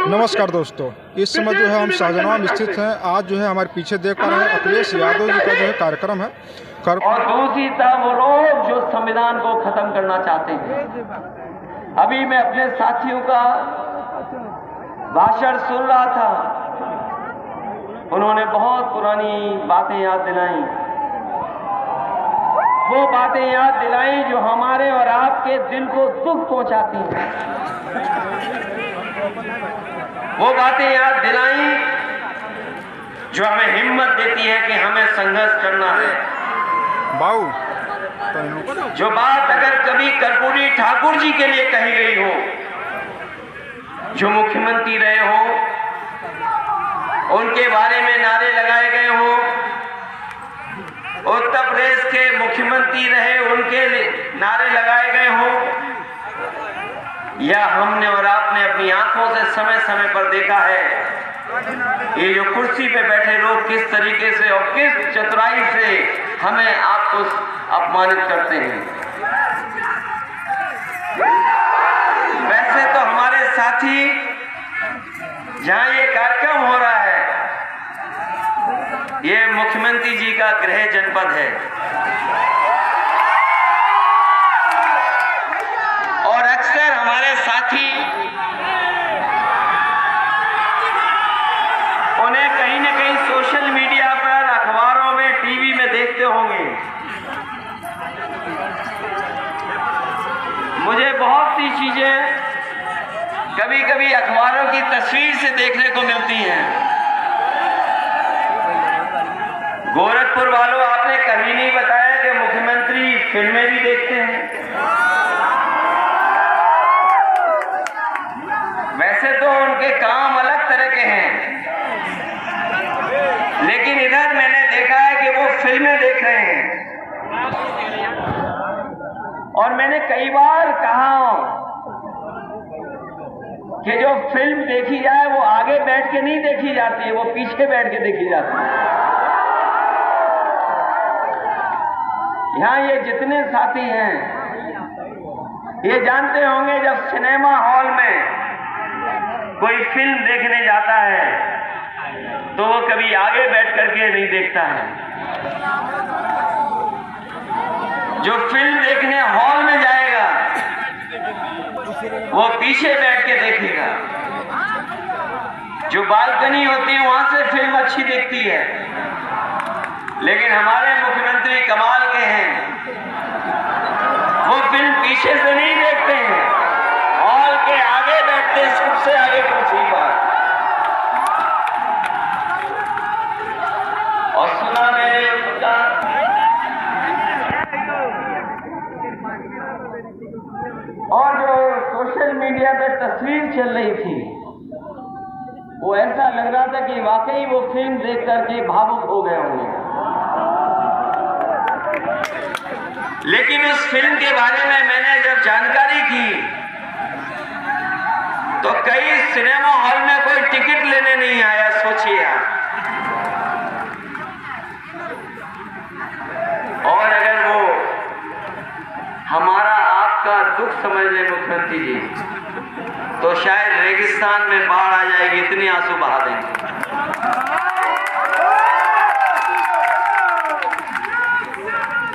नमस्कार दोस्तों, इस समय जो है हम शाहजहां में स्थित हैं। आज जो है हमारे पीछे देख पा रहे हैं अखिलेश यादव जी का जो है कार्यक्रम है। और दूसरी तरफ वो लोग जो संविधान को खत्म करना चाहते हैं। अभी मैं अपने साथियों का भाषण सुन रहा था, उन्होंने बहुत पुरानी बातें याद दिलाई। वो बातें याद दिलाई जो हमारे और आपके दिल को दुख पहुंचाती हैं। वो बातें याद दिलाई जो हमें हिम्मत देती है कि हमें संघर्ष करना है। जो बात अगर कभी कर्पूरी ठाकुर जी के लिए कही गई हो, जो मुख्यमंत्री रहे हो, उनके बारे में नारे लगाए गए हो, उत्तर प्रदेश के मुख्यमंत्री रहे उनके नारे लगाए गए हो, या हमने और आपने अपनी आंखों से समय समय पर देखा है ये जो कुर्सी पे बैठे लोग किस तरीके से और किस चतुराई से हमें आपको अपमानित करते हैं। वैसे तो हमारे साथी, जहां ये कार्यक्रम हो रहा है, ये मुख्यमंत्री जी का गृह जनपद है और अक्सर हमारे साथी उन्हें कहीं न कहीं सोशल मीडिया पर, अखबारों में, टीवी में देखते होंगे। मुझे बहुत सी चीजें कभी कभी अखबारों की तस्वीर से देखने को मिलती हैं। गोरखपुर वालों, आपने कभी नहीं बताया कि मुख्यमंत्री फिल्में भी देखते हैं। वैसे तो उनके काम अलग तरह के हैं, लेकिन इधर मैंने देखा है कि वो फिल्में देख रहे हैं। और मैंने कई बार कहा कि जो फिल्म देखी जाए वो आगे बैठ के नहीं देखी जाती है, वो पीछे बैठ के देखी जाती है। यहां ये जितने साथी हैं ये जानते होंगे, जब सिनेमा हॉल में कोई फिल्म देखने जाता है तो वो कभी आगे बैठ करके नहीं देखता है। जो फिल्म देखने हॉल में जाएगा वो पीछे बैठ के देखेगा। जो बालकनी होती है वहां से फिल्म अच्छी दिखती है, लेकिन हमारे मुख्यमंत्री कमाल के हैं, वो फिल्म पीछे से नहीं देखते हैं, हॉल के आगे बैठते हैं, सबसे आगे कुर्सी पर। और सुना मैंने उनका और जो सोशल मीडिया पे तस्वीर चल रही थी, वो ऐसा लग रहा था कि वाकई वो फिल्म देख करके भावुक हो गए होंगे। लेकिन उस फिल्म के बारे में मैंने जब जानकारी की तो कई सिनेमा हॉल में कोई टिकट लेने नहीं आया। सोचिए आप। और अगर वो हमारा आपका दुख समझ ले मुख्यमंत्री जी, तो शायद रेगिस्तान में बाढ़ आ जाएगी, इतने आंसू बहा देंगे।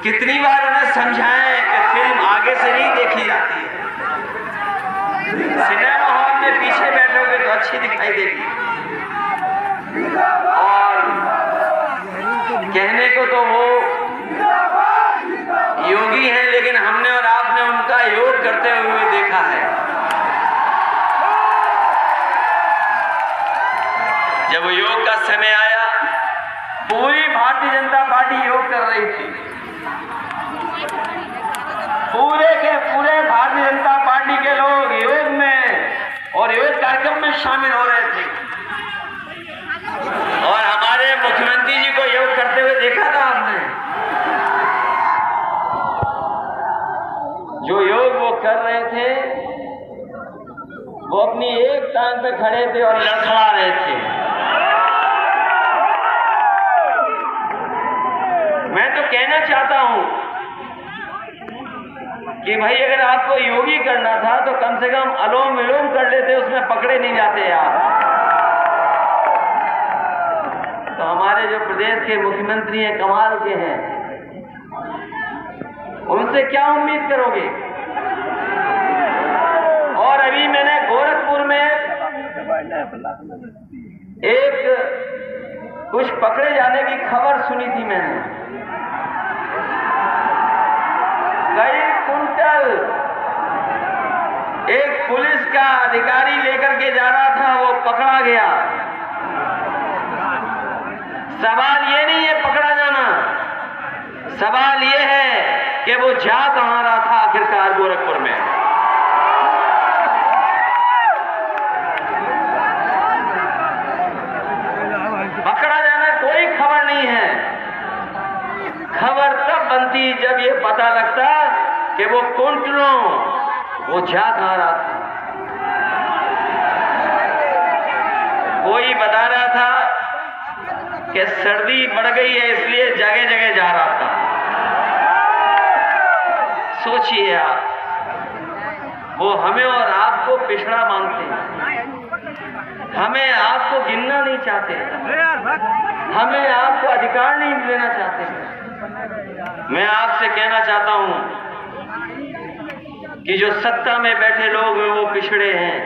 कितनी बार उन्हें समझाएं कि फिल्म आगे से नहीं देखी जाती है, सिनेमा हॉल में पीछे बैठोगे तो अच्छी दिखाई देगी। और कहने को तो वो योगी हैं, लेकिन हमने और आपने उनका योग करते हुए देखा है। जब योग का समय आया, पूरी भारतीय जनता पार्टी योग कर रही थी, पूरे के पूरे भारतीय जनता पार्टी के लोग योग में और योग कार्यक्रम में शामिल हो रहे थे। और हमारे मुख्यमंत्री जी को योग करते हुए देखा था हमने। जो योग वो कर रहे थे, वो अपनी एक टांग पे खड़े थे और लड़खड़ा रहे थे। मैं तो कहना चाहता हूं कि भाई अगर आपको योगी करना था तो कम से कम अनुलोम विलोम कर लेते, उसमें पकड़े नहीं जाते यार। तो हमारे जो प्रदेश के मुख्यमंत्री हैं, कमाल के हैं, उनसे क्या उम्मीद करोगे? और अभी मैंने गोरखपुर में एक कुछ पकड़े जाने की खबर सुनी थी। मैंने कई कुंटल एक पुलिस का अधिकारी लेकर के जा रहा था, वो पकड़ा गया। सवाल ये नहीं है पकड़ा जाना, सवाल ये है कि वो जा कहां रहा था आखिरकार गोरखपुर में। पकड़ा जाना कोई खबर नहीं है। खबर तब बनती जब ये पता लगता कि वो कुंटलों वो जा कहां रहा था। कोई बता रहा था कि सर्दी बढ़ गई है इसलिए जगह जगह जा रहा था। सोचिए आप, वो हमें और आपको पिछड़ा मानते हैं, हमें आपको गिनना नहीं चाहते, हमें आपको अधिकार नहीं देना चाहते। मैं आपसे कहना चाहता हूं कि जो सत्ता में बैठे लोग हैं वो पिछड़े हैं,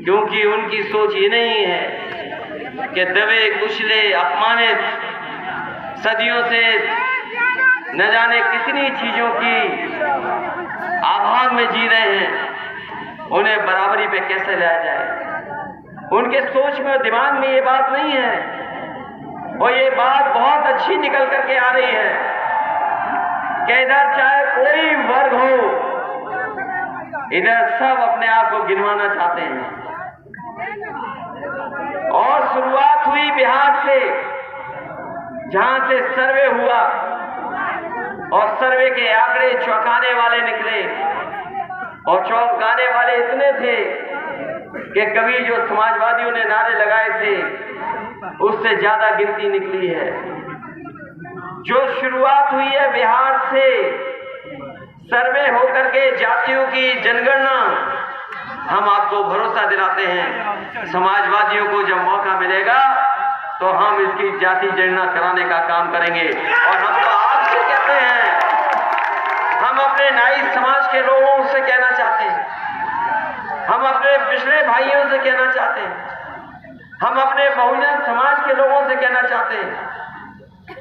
क्योंकि उनकी सोच ये नहीं है कि दबे कुचले अपमानित सदियों से न जाने कितनी चीजों की आभार में जी रहे हैं, उन्हें बराबरी पे कैसे लाया जाए। उनके सोच में दिमाग में ये बात नहीं है, और ये बात बहुत अच्छी निकल करके आ रही है कि इधर चाहे कोई वर्ग हो, इधर सब अपने आप को गिनवाना चाहते हैं। और शुरुआत हुई बिहार से, जहां से सर्वे हुआ और सर्वे के आंकड़े चौंकाने वाले निकले, और चौंकाने वाले इतने थे कि कभी जो समाजवादियों ने नारे लगाए थे उससे ज्यादा गिनती निकली है। जो शुरुआत हुई है बिहार से, सर्वे होकर के जातियों की जनगणना, हम आपको भरोसा दिलाते हैं समाजवादियों को जब मौका मिलेगा तो हम इसकी जाति जनगणना कराने का काम करेंगे। और हम तो आपसे कहते हैं, हम अपने नाई समाज के लोगों से कहना चाहते हैं, हम अपने पिछड़े भाइयों से कहना चाहते हैं, हम अपने बहुजन समाज के लोगों से कहना चाहते हैं,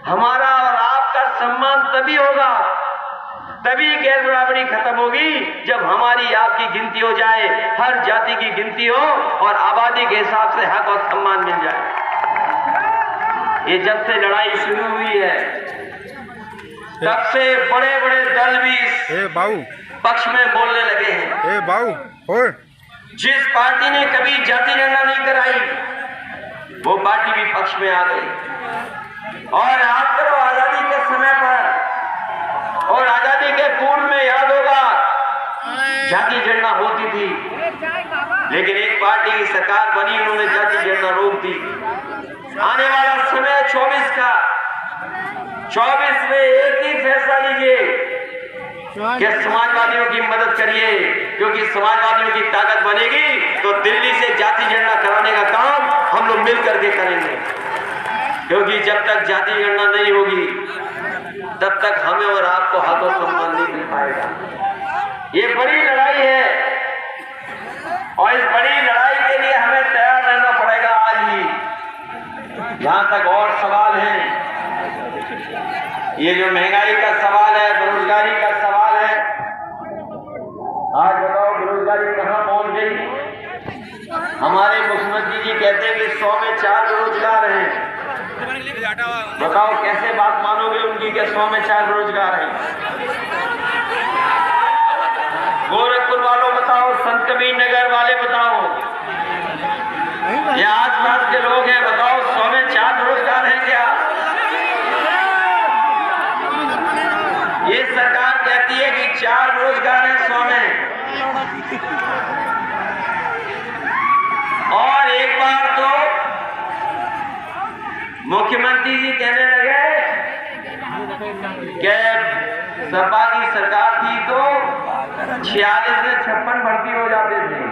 हमारा और आपका सम्मान तभी होगा, तभी गैर बराबरी खत्म होगी जब हमारी आपकी गिनती हो जाए, हर जाति की गिनती हो और आबादी के हिसाब से हक और सम्मान मिल जाए। ये जब से लड़ाई शुरू हुई है तब से बड़े बड़े दल भी पक्ष में बोलने लगे हैं। जिस पार्टी ने कभी जाति गणना नहीं कराई वो पार्टी भी पक्ष में आ गई। और याद करो, आजादी के समय पर और आजादी के पूर्व में याद होगा जाति गणना होती थी, लेकिन एक पार्टी की सरकार बनी, उन्होंने जाति गणना रोक दी। आने वाला समय 24 का, 24 में एक ही फैसला लीजिए कि समाजवादियों की मदद करिए, क्योंकि समाजवादियों की ताकत बनेगी तो दिल्ली से जाति गणना कराने का काम हम लोग मिल करके करेंगे। क्योंकि जब तक जाति गणना नहीं होगी तब तक हमें और आपको हक और सम्मान नहीं मिल पाएगा। ये बड़ी लड़ाई है और इस बड़ी लड़ाई के लिए हमें तैयार रहना पड़ेगा आज ही। जहां तक और सवाल है, ये जो महंगाई का सवाल है, बेरोजगारी का सवाल है, आज बताओ बेरोजगारी कहां पहुंच गई। हमारे मुख्यमंत्री जी कहते हैं कि 100 में 4 बेरोजगार हैं। बताओ कैसे बात मानोगे उनकी कि 100 में 4 बेरोजगार हैं। गोरखपुर वालों बताओ, संत कबीर नगर वाले बताओ, ये आसपास के लोग हैं, बताओ 100 में 4 बेरोजगार हैं क्या? ये सरकार कहती है कि 4 बेरोजगार हैं 100 में। और एक बार तो मुख्यमंत्री जी कहने लगे कि सपा की सरकार थी तो 46 में 56 भर्ती हो जाते थे।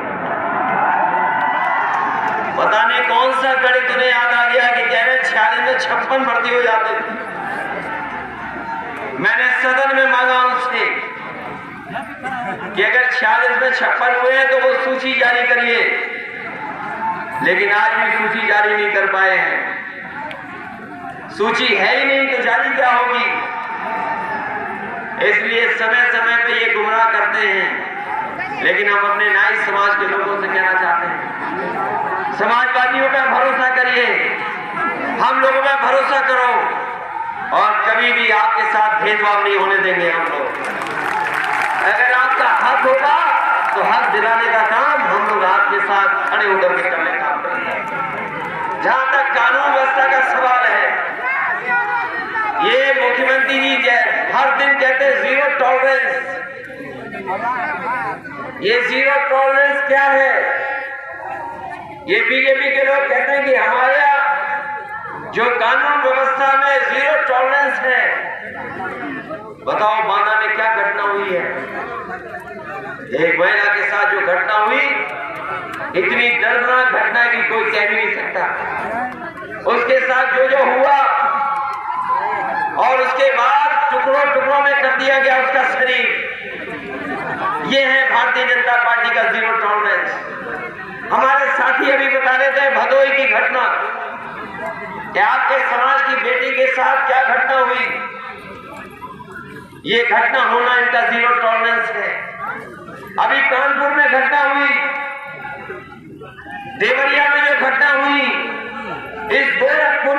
पता नहीं कौन सा गणित उन्हें याद आ गया कि कह रहे 46 में 56 भर्ती हो जाते थे। मैंने सदन में मांगा उनसे कि अगर 46 में 56 हुए हैं तो वो सूची जारी करिए, लेकिन आज भी सूची जारी नहीं कर पाए हैं। सूची है ही नहीं तो जारी क्या होगी? इसलिए समय समय पे ये गुमराह करते हैं। लेकिन हम अपने नाई समाज के लोगों से कहना चाहते हैं, समाजवादियों पे भरोसा करिए, हम लोगों पे भरोसा करो, और कभी भी आपके साथ भेदभाव नहीं होने देंगे हम लोग। अगर आपका हक होगा तो हक दिलाने का काम हम लोग आपके साथ खड़े होकर के करने का काम करेंगे। जहां तक कानून व्यवस्था का सवाल है, ये मुख्यमंत्री जी हर दिन कहते हैं जीरो टॉलरेंस। ये जीरो टॉलरेंस क्या है? ये बीजेपी के लोग कहते हैं कि हमारे जो कानून व्यवस्था में जीरो टॉलरेंस है। बताओ बांदा में क्या घटना हुई है? एक महिला के साथ जो घटना हुई, इतनी दर्दनाक घटना की कोई कह भी नहीं सकता। उसके साथ जो हुआ और उसके बाद टुकड़ों टुकड़ों में कर दिया गया उसका शरीर, ये है भारतीय जनता पार्टी का जीरो टॉलरेंस। हमारे साथी अभी बता रहे थे भदोई की घटना, कि आपके समाज की बेटी के साथ क्या घटना हुई। ये घटना होना इनका जीरो टॉलरेंस है। अभी कानपुर में घटना हुई, देवरिया में जो घटना हुई, इस गोरखपुर